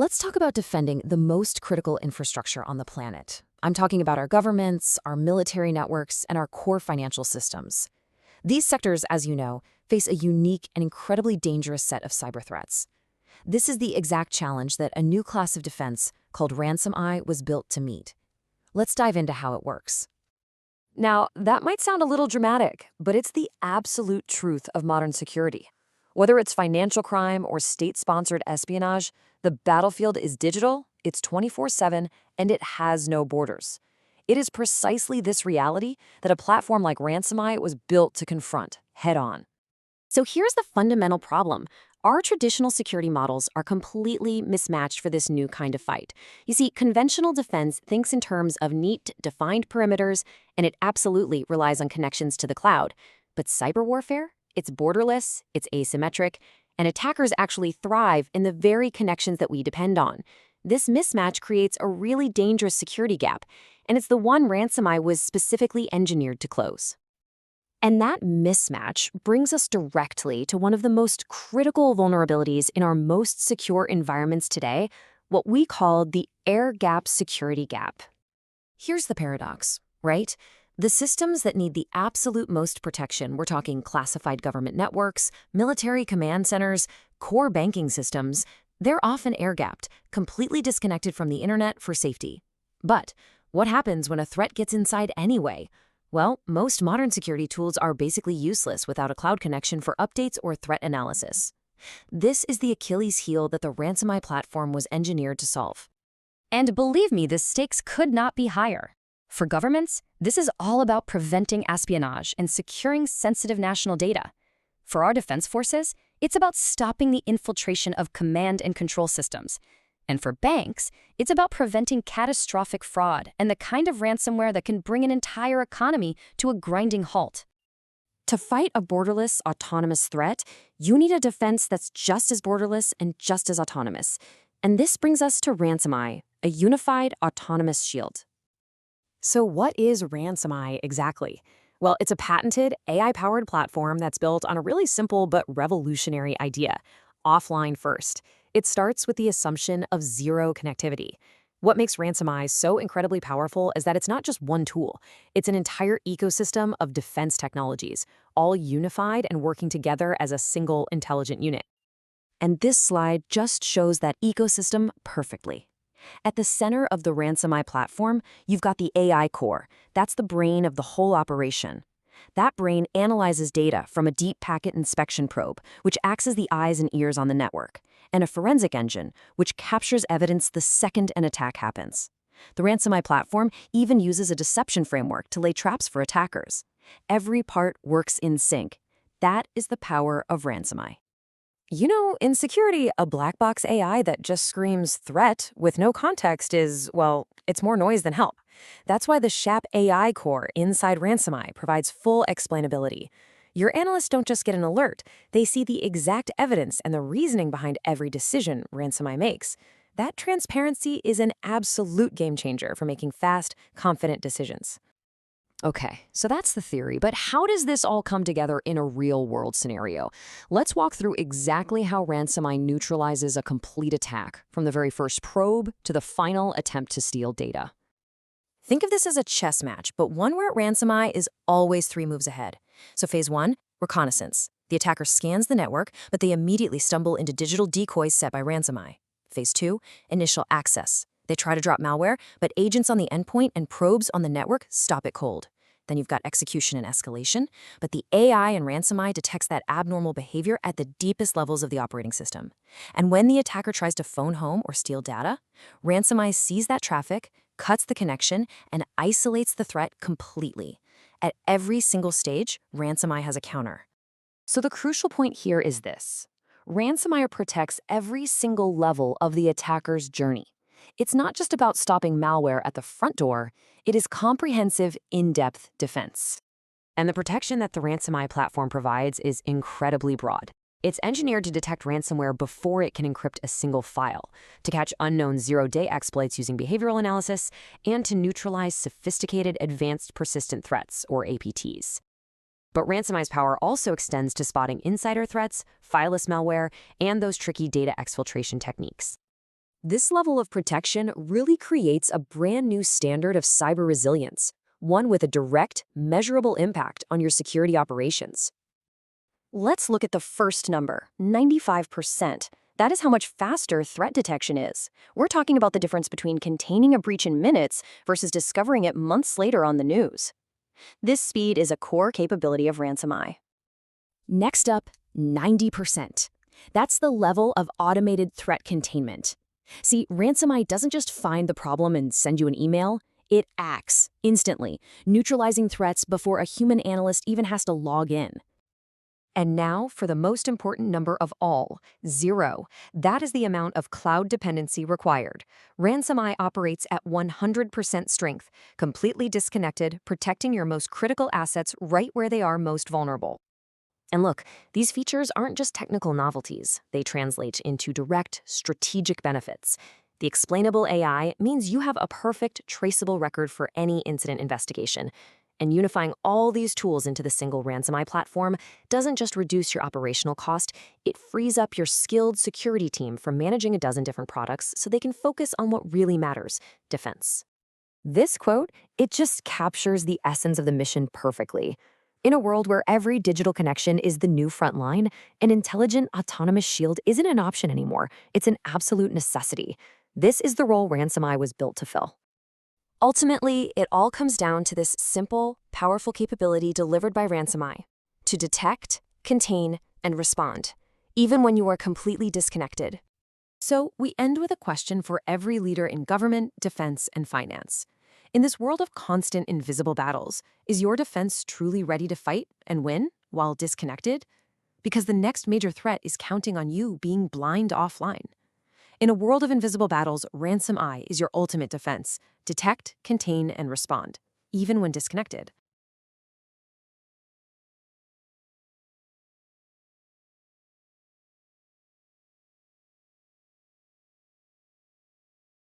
Let's talk about defending the most critical infrastructure on the planet. I'm talking about our governments, our military networks, and our core financial systems. These sectors, as you know, face a unique and incredibly dangerous set of cyber threats. This is the exact challenge that a new class of defense called RansomEye was built to meet. Let's dive into how it works. Now, that might sound a little dramatic, but it's the absolute truth of modern security. Whether it's financial crime or state-sponsored espionage, the battlefield is digital, it's 24/7, and it has no borders. It is precisely this reality that a platform like RansomEye was built to confront head-on. So here's the fundamental problem. Our traditional security models are completely mismatched for this new kind of fight. You see, conventional defense thinks in terms of neat, defined perimeters, and it absolutely relies on connections to the cloud. But cyber warfare? It's borderless, it's asymmetric, and attackers actually thrive in the very connections that we depend on. This mismatch creates a really dangerous security gap, and it's the one RansomEye was specifically engineered to close. And that mismatch brings us directly to one of the most critical vulnerabilities in our most secure environments today, what we call the air gap security gap. Here's the paradox, right? The systems that need the absolute most protection, we're talking classified government networks, military command centers, core banking systems, they're often air-gapped, completely disconnected from the internet for safety. But what happens when a threat gets inside anyway? Well, most modern security tools are basically useless without a cloud connection for updates or threat analysis. This is the Achilles heel that the RansomEye platform was engineered to solve. And believe me, the stakes could not be higher. For governments, this is all about preventing espionage and securing sensitive national data. For our defense forces, it's about stopping the infiltration of command and control systems. And for banks, it's about preventing catastrophic fraud and the kind of ransomware that can bring an entire economy to a grinding halt. To fight a borderless, autonomous threat, you need a defense that's just as borderless and just as autonomous. And this brings us to RansomEye, a unified autonomous shield. So what is RansomEye exactly? Well, it's a patented, AI-powered platform that's built on a really simple but revolutionary idea: offline first. It starts with the assumption of zero connectivity. What makes RansomEye so incredibly powerful is that it's not just one tool. It's an entire ecosystem of defense technologies, all unified and working together as a single intelligent unit. And this slide just shows that ecosystem perfectly. At the center of the RansomEye platform, you've got the AI core. That's the brain of the whole operation. That brain analyzes data from a deep packet inspection probe, which acts as the eyes and ears on the network, and a forensic engine, which captures evidence the second an attack happens. The RansomEye platform even uses a deception framework to lay traps for attackers. Every part works in sync. That is the power of RansomEye. You know, in security, a black box AI that just screams threat with no context is, well, it's more noise than help. That's why the SHAP AI core inside RansomEye provides full explainability. Your analysts don't just get an alert, they see the exact evidence and the reasoning behind every decision RansomEye makes. That transparency is an absolute game changer for making fast, confident decisions. Okay, so that's the theory, but how does this all come together in a real-world scenario? Let's walk through exactly how RansomEye neutralizes a complete attack, from the very first probe to the final attempt to steal data. Think of this as a chess match, but one where RansomEye is always 3 moves ahead. So phase 1, reconnaissance. The attacker scans the network, but they immediately stumble into digital decoys set by RansomEye. Phase 2, initial access. They try to drop malware, but agents on the endpoint and probes on the network stop it cold. Then you've got execution and escalation, but the AI in RansomEye detects that abnormal behavior at the deepest levels of the operating system. And when the attacker tries to phone home or steal data, RansomEye sees that traffic, cuts the connection, and isolates the threat completely. At every single stage, RansomEye has a counter. So the crucial point here is this: RansomEye protects every single level of the attacker's journey. It's not just about stopping malware at the front door, it is comprehensive, in-depth defense. And the protection that the RansomEye platform provides is incredibly broad. It's engineered to detect ransomware before it can encrypt a single file, to catch unknown zero-day exploits using behavioral analysis, and to neutralize sophisticated advanced persistent threats, or APTs. But RansomEye's power also extends to spotting insider threats, fileless malware, and those tricky data exfiltration techniques. This level of protection really creates a brand new standard of cyber resilience, one with a direct, measurable impact on your security operations. Let's look at the first number, 95%. That is how much faster threat detection is. We're talking about the difference between containing a breach in minutes versus discovering it months later on the news. This speed is a core capability of RansomEye. Next up, 90%. That's the level of automated threat containment. See, RansomEye doesn't just find the problem and send you an email. It acts instantly, neutralizing threats before a human analyst even has to log in. And now for the most important number of all, 0. That is the amount of cloud dependency required. RansomEye operates at 100% strength, completely disconnected, protecting your most critical assets right where they are most vulnerable. And look, these features aren't just technical novelties. They translate into direct, strategic benefits. The explainable AI means you have a perfect, traceable record for any incident investigation. And unifying all these tools into the single RansomEye platform doesn't just reduce your operational cost, it frees up your skilled security team from managing a dozen different products so they can focus on what really matters, defense. This quote, it just captures the essence of the mission perfectly. In a world where every digital connection is the new front line, an intelligent, autonomous shield isn't an option anymore. It's an absolute necessity. This is the role RansomEye was built to fill. Ultimately, it all comes down to this simple, powerful capability delivered by RansomEye to detect, contain, and respond, even when you are completely disconnected. So, we end with a question for every leader in government, defense, and finance. In this world of constant invisible battles, is your defense truly ready to fight and win while disconnected? Because the next major threat is counting on you being blind offline. In a world of invisible battles, RansomEye is your ultimate defense. Detect, contain, and respond, even when disconnected.